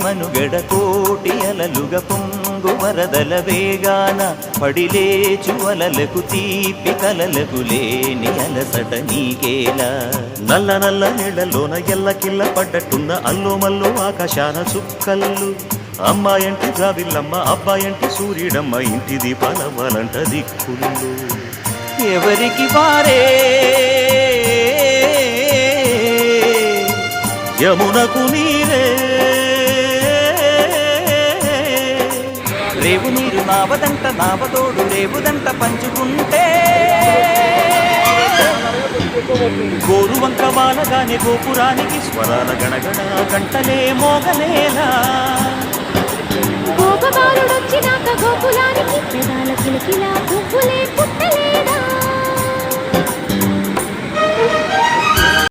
మనుగడ కోటి అలలుగ పొంగు వరదల వేగాన పడిలేచు అలలకు తీపి కలలకు లేని అలసట నీకేలా నల్ల నల్ల నీళ్లలోన ఎల్లకిల్ల పడ్డట్టున్న అల్లో మల్లో ఆకాశాన చుక్కల్లు అమ్మాయంటి జాబిల్లమ్మ అబ్బాయంటి సూర్యుడమ్మ ఇంటి దీపాలవ్వాలంట దిక్కులు ఎవరికి వారే యమునకు నీరే రేవు నీరు నావదంట నావతోడు రేవుదంట పంచుకుంటే గోరు వంక వాలగానే గోపురానికి స్వరాల గణగణ గంటలే మోగలేలా గోపబాలుడొచ్చినాక గోకులానికి పెదాల కిలకిలా పువ్వులే పుట్టలేదా